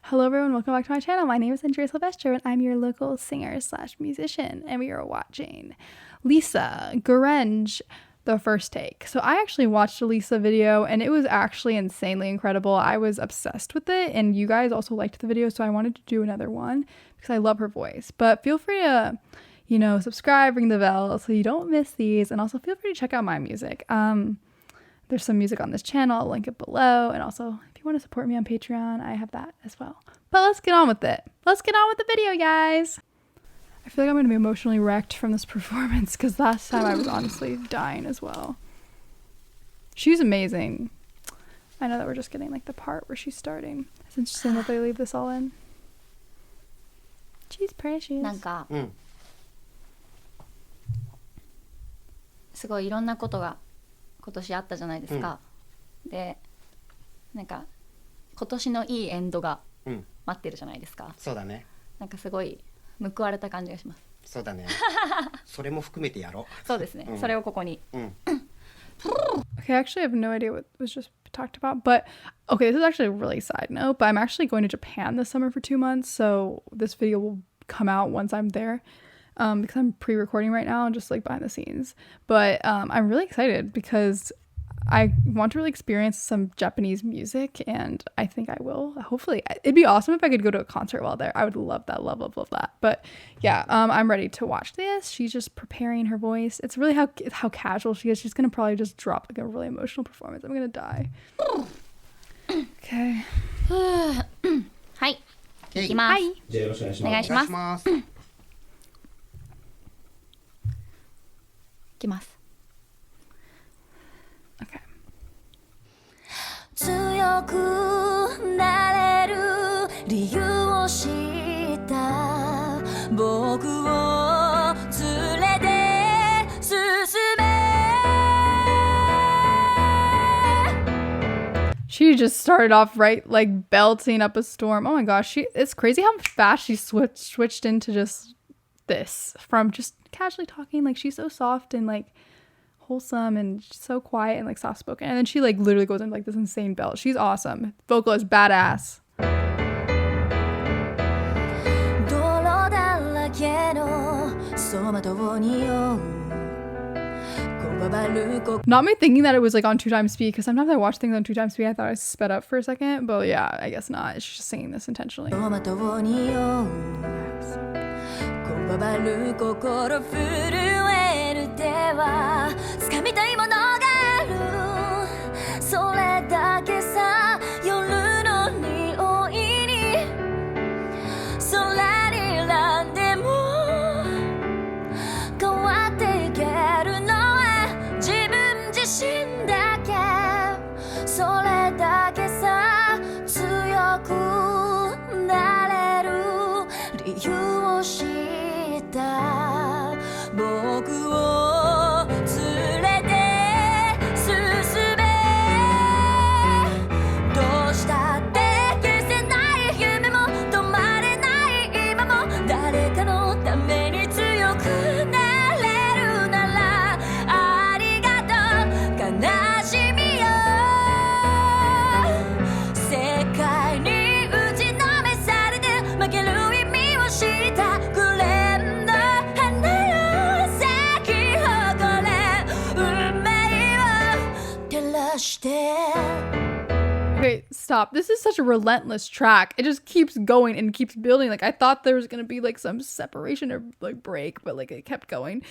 Hello everyone, welcome back to my channel. My name is Andrea Silvestro and I'm your local singer slash musician, and we are watching LiSA, Gurenge, the first take. So I actually watched a LiSA video and it was actually insanely incredible. I was obsessed with it and you guys also liked the video, so I wanted to do another one because I love her voice. But feel free to, subscribe, ring the bell so you don't miss these, and also feel free to check out my music. There's some music on this channel, I'll link it below, and also if you want to support me on Patreon, I have that as well. But let's get on with it. Let's get on with the video, guys. I feel like I'm going to be emotionally wrecked from this performance because last time I was honestly dying as well. She's amazing. I know that we're just getting like the part where she's starting. It's interesting that they leave this all in. She's precious. なんか、すごいいろんなことが今年あったじゃないですか。で、なんか今年のいいエンドが待ってるじゃないですか。そうだね。なんかすごい報われた感じがします。そうだね。それも含めてやろう。そうですね。それをここに。Okay, I actually have no idea what was just talked about, but okay, this is actually a really side note, but I'm actually going to Japan this summer for 2 months, so this video will come out once I'm there, because I'm pre-recording right now and just like behind the scenes. But I'm really excited because I want to really experience some Japanese music, and I think I will. Hopefully, it'd be awesome if I could go to a concert while there. I would love that, love that. But yeah, I'm ready to watch this. She's just preparing her voice. It's really how casual she is. She's gonna probably just drop like a really emotional performance. I'm gonna die. Okay. はい。いきます。じゃあよろしくお願いしお願いします。ます。いきます。Okay. 強くなれる理由を知った僕を連れて進め She just started off right like belting up a storm. Oh my gosh, it's crazy how fast she switched into just this from just casually talking. Like she's so soft and like wholesome and so quiet and like soft spoken, and then she like literally goes into like this insane belt. She's awesome. Vocalist, badass. Not me thinking that it was like on 2 times speed, because sometimes I watch things on 2 times speed. I thought I sped up for a second, but yeah, I guess not. She's just singing this intentionally. こばる心震える手は掴みたいものがあるそれだけさ夜の匂いに空にランでも変わっていけるのは自分自身だけそれだけさ強くなれる理由を知った僕を連れて進めどうしたって消せない夢も止まれない今も誰かのために強くなれるならありがとう悲しみよ世界に打ちのめされて負ける意味を知ったくれOkay, stop. This is such a relentless track. It just keeps going and keeps building. Like I thought there was gonna be like some separation or like break, but like it kept going.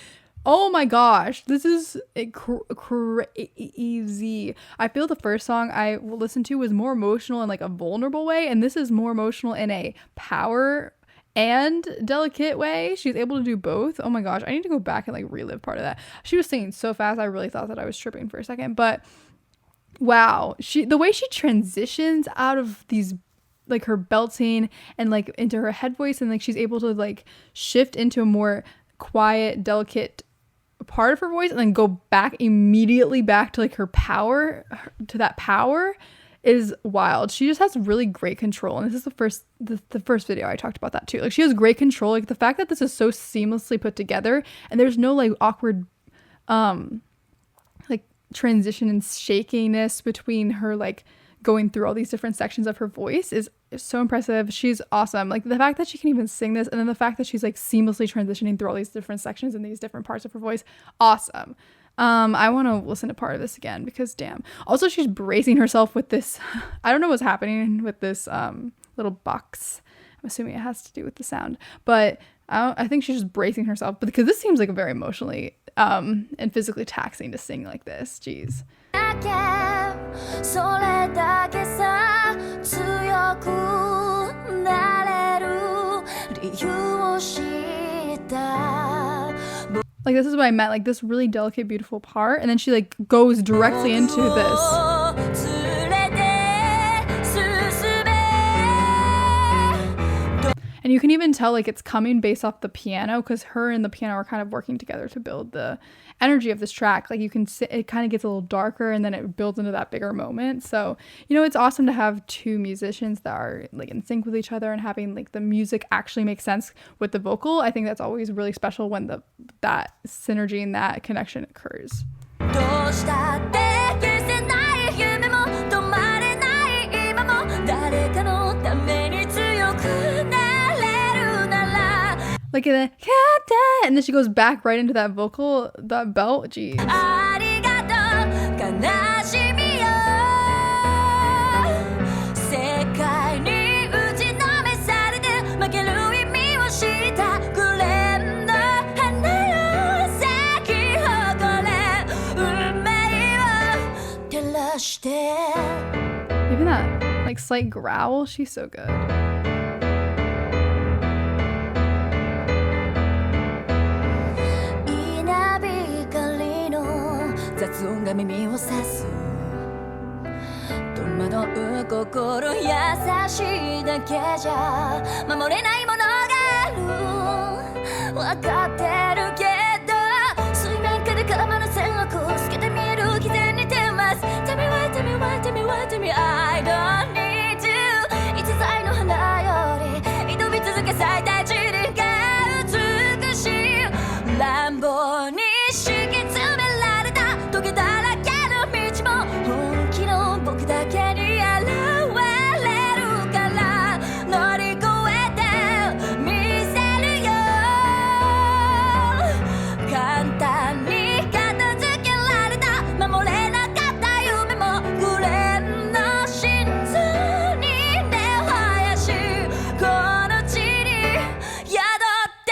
Oh my gosh, this is crazy. I feel the first song I listened to was more emotional in like a vulnerable way, and this is more emotional in a power and delicate way. She's able to do both. Oh my gosh, I need to go back and like relive part of that. She was singing so fast, I really thought that I was tripping for a second, but wow, the way she transitions out of these like her belting and like into her head voice, and like she's able to like shift into a more quiet, delicate part of her voice and then go back immediately back to like her power, to that power is wild. She just has really great control, and this is the first video I talked about that too. Like she has great control. Like the fact that this is so seamlessly put together and there's no like awkward like transition and shakiness between her like going through all these different sections of her voice is is so impressive. She's awesome. Like the fact that she can even sing this, and then the fact that she's like seamlessly transitioning through all these different sections and these different parts of her voice, awesome. I want to listen to part of this again because damn. Also, she's bracing herself with this. I don't know what's happening with this little box. I'm assuming it has to do with the sound, but I think she's just bracing herself. But because this seems like a very emotionally and physically taxing to sing like this. Jeez. それだけさ強くなれる理由を知った Like this is what I meant, like this really delicate beautiful part, and then she like goes directly into this. And you can even tell like it's coming based off the piano because her and the piano are kind of working together to build the energy of this track. Like you can see it kind of gets a little darker and then it builds into that bigger moment. So, you know, it's awesome to have two musicians that are like in sync with each other and having like the music actually make sense with the vocal. I think that's always really special when that synergy and that connection occurs. Like and then she goes back right into that vocal, that belt. Jeez. Even that like slight growl, she's so good. Tell me why, tell me I don't need you 一歳の花より挑み続け最大地理が美しい乱暴に敷き詰められたトゲだらけの道も本気の僕だけに現れるから乗り越えてみせるよ簡単に片付けられた守れなかった夢もグレーの心臓に根を生やしこの地に宿って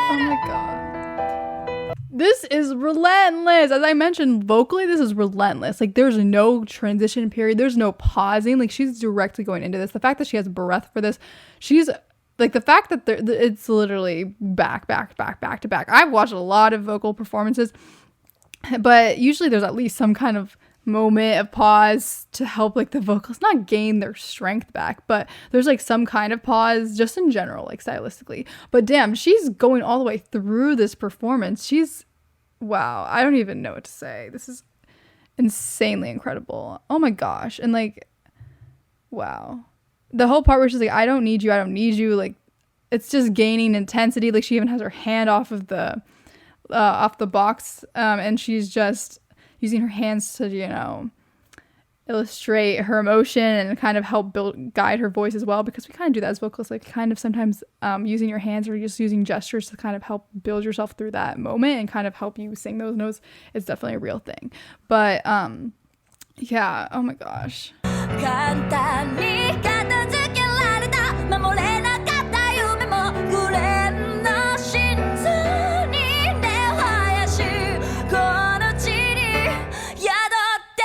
Oh my god. This is relentless. As I mentioned, vocally, this is relentless. Like, there's no transition period. There's no pausing. Like, she's directly going into this. The fact that she has breath for this, she's like the fact that it's literally back to back. I've watched a lot of vocal performances, but usually there's at least some kind of moment of pause to help like the vocals not gain their strength back, but there's like some kind of pause just in general, like stylistically. But damn, she's going all the way through this performance. Wow, I don't even know what to say. This is insanely incredible. Oh my gosh. And like, wow. The whole part where she's like, I don't need you, like it's just gaining intensity. Like she even has her hand off the box, and she's just using her hands to, you know, illustrate her emotion and kind of help guide her voice as well, because we kind of do that as vocalists, like kind of sometimes using your hands or just using gestures to kind of help build yourself through that moment and kind of help you sing those notes. It's definitely a real thing. But yeah, oh my gosh. 簡単に片付けられた守れなかった夢もグレーの心臓に根を生やしこの地に宿って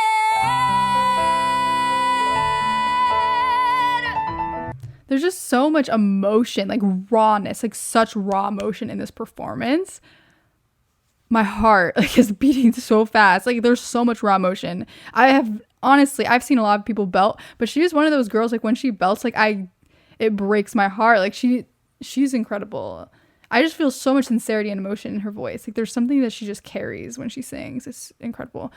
る There's just so much emotion, like rawness, like such raw emotion in this performance. My heart like is beating so fast. Like there's so much raw emotion. I've seen a lot of people belt, but she's one of those girls, like when she belts, like it breaks my heart. Like she's incredible. I just feel so much sincerity and emotion in her voice. Like there's something that she just carries when she sings. It's incredible.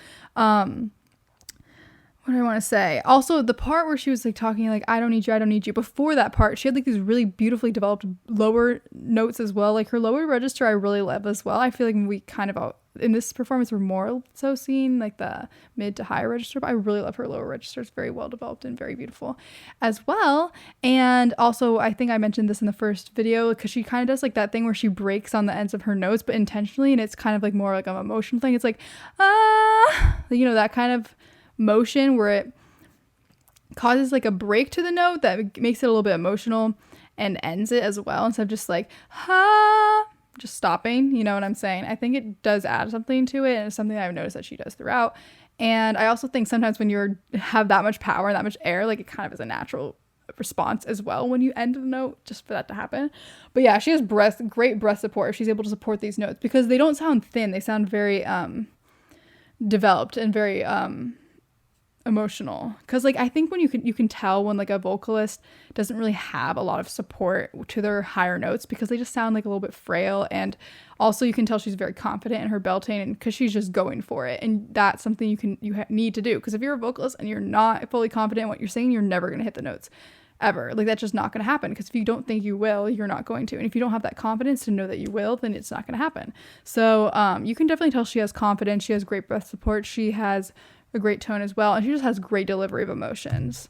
What do I want to say? Also, the part where she was like talking like, I don't need you. Before that part, she had like these really beautifully developed lower notes as well. Like her lower register, I really love as well. I feel like we kind of in this performance we're more so seeing like the mid to high register, but I really love her lower register. It's very well developed and very beautiful as well. And also I think I mentioned this in the first video because she kind of does like that thing where she breaks on the ends of her notes but intentionally, and it's kind of like more like an emotional thing. It's like that kind of motion where it causes like a break to the note that makes it a little bit emotional and ends it as well, instead of just like just stopping, you know what I'm saying? I think it does add something to it, and it's something I've noticed that she does throughout. And I also think sometimes when you have that much power and that much air, like it kind of is a natural response as well when you end the note, just for that to happen. But yeah, she has great breath support. She's able to support these notes because they don't sound thin. They sound very developed and very emotional, because like I think when you can tell when like a vocalist doesn't really have a lot of support to their higher notes because they just sound like a little bit frail. And also you can tell she's very confident in her belting, and because she's just going for it, and that's something you need to do, because if you're a vocalist and you're not fully confident in what you're singing, you're never going to hit the notes ever. Like that's just not going to happen, because if you don't think you will, you're not going to. And if you don't have that confidence to know that you will, then it's not going to happen. So you can definitely tell she has confidence. She has great breath support. She has a great tone as well, and she just has great delivery of emotions.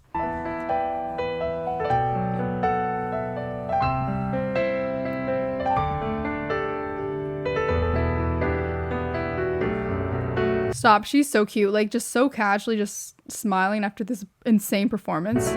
Stop. She's so cute, like just so casually just smiling after this insane performance.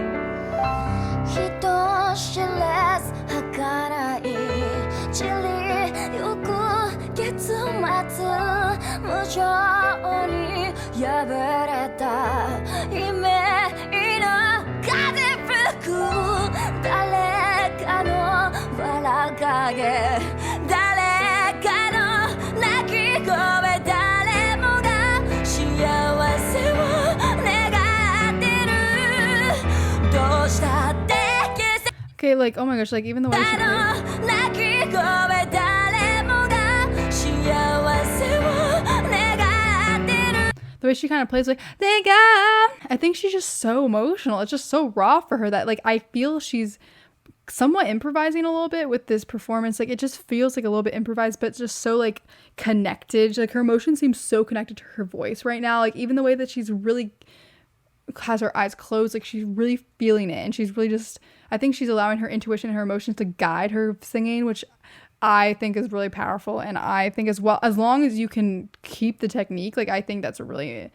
Okay, like, oh my gosh, like even the way she kind of plays like I think she's just so emotional. It's just so raw for her that like I feel she's somewhat improvising a little bit with this performance. Like it just feels like a little bit improvised, but just so like connected. Like her emotion seems so connected to her voice right now. Like even the way that she's really has her eyes closed, like she's really feeling it, and she's really just, I think she's allowing her intuition and her emotions to guide her singing, which I think is really powerful. And I think as well, as long as you can keep the technique, like I think that's a really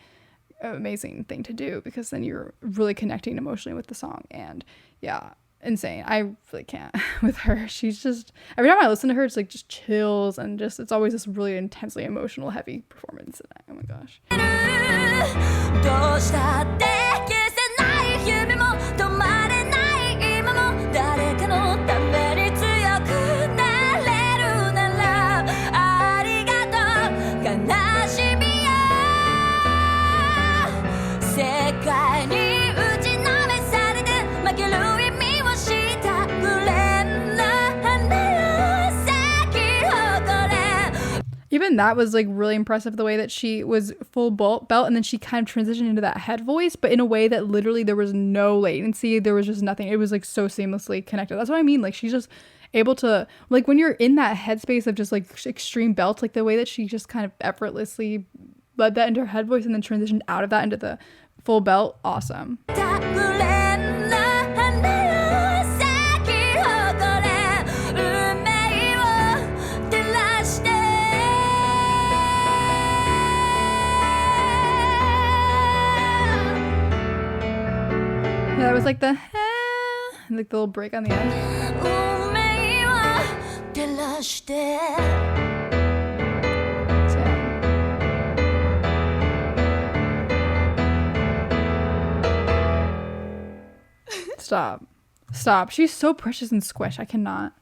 amazing thing to do, because then you're really connecting emotionally with the song. And yeah, insane. I really can't with her. She's just, every time I listen to her, it's like just chills, and just it's always this really intensely emotional heavy performance. Oh my gosh. Even that was like really impressive, the way that she was full belt, and then she kind of transitioned into that head voice, but in a way that literally there was no latency. There was just nothing. It was like so seamlessly connected. That's what I mean. Like she's just able to, like when you're in that headspace of just like extreme belt, like the way that she just kind of effortlessly led that into her head voice and then transitioned out of that into the full belt. Awesome. Yeah, that was like the like the little break on the end. Stop. She's so precious and squish. I cannot.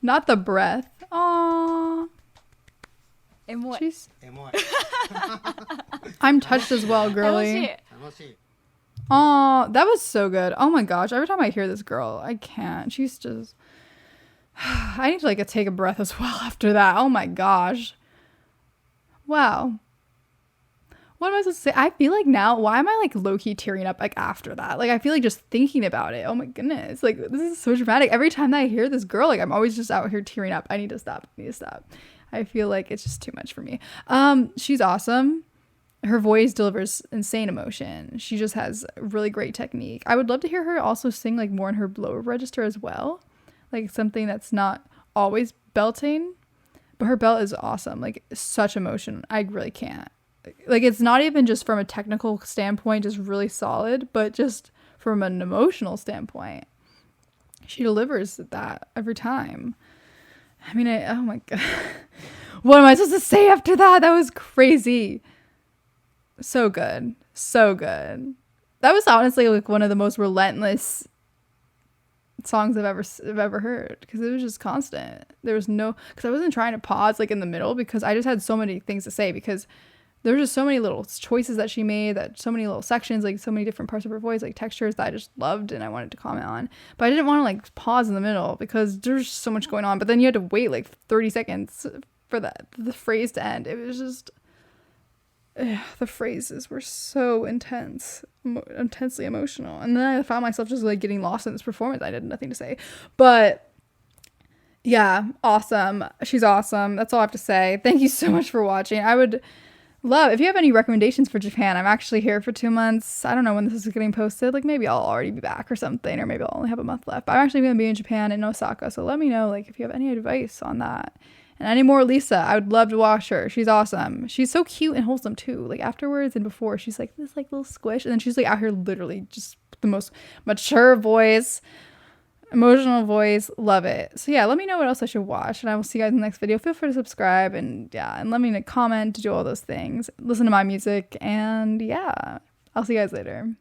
Not the breath. Aww. I'm touched as well, girly. Oh, that was so good. Oh my gosh. Every time I hear this girl, I can't. She's just, I need to like take a breath as well after that. Oh my gosh. Wow. What am I supposed to say? I feel like now, why am I like low-key tearing up like after that? Like I feel like just thinking about it. Oh my goodness. Like this is so dramatic. Every time that I hear this girl, like I'm always just out here tearing up. I need to stop. I feel like it's just too much for me. She's awesome. Her voice delivers insane emotion. She just has really great technique. I would love to hear her also sing like more in her lower register as well. Like something that's not always belting, but her belt is awesome. Like such emotion. I really can't. Like it's not even just from a technical standpoint, just really solid, but just from an emotional standpoint, she delivers that every time. I mean, oh my God. What am I supposed to say after that? That was crazy. So good. So good. That was honestly like one of the most relentless songs I've ever heard, because it was just constant. There was no, because I wasn't trying to pause like in the middle, because I just had so many things to say, because there were just so many little choices that she made, that so many little sections, like so many different parts of her voice, like textures that I just loved and I wanted to comment on. But I didn't want to like pause in the middle because there's so much going on. But then you had to wait like 30 seconds for the phrase to end. It was just, the phrases were so intensely emotional. And then I found myself just like getting lost in this performance. I had nothing to say. But yeah, awesome. She's awesome. That's all I have to say. Thank you so much for watching. I would love if you have any recommendations for Japan. I'm actually here for 2 months. I don't know when this is getting posted. Like maybe I'll already be back or something, or maybe I'll only have a month left. But I'm actually going to be in Japan, in Osaka. So let me know like if you have any advice on that. And any more LiSA. I would love to watch her. She's awesome. She's so cute and wholesome too. Like afterwards and before, she's like this like little squish, and then she's like out here literally just the most mature voice, emotional voice. Love it. So yeah, let me know what else I should watch, and I will see you guys in the next video. Feel free to subscribe, and yeah, and let me know, comment, do all those things, listen to my music, and yeah, I'll see you guys later.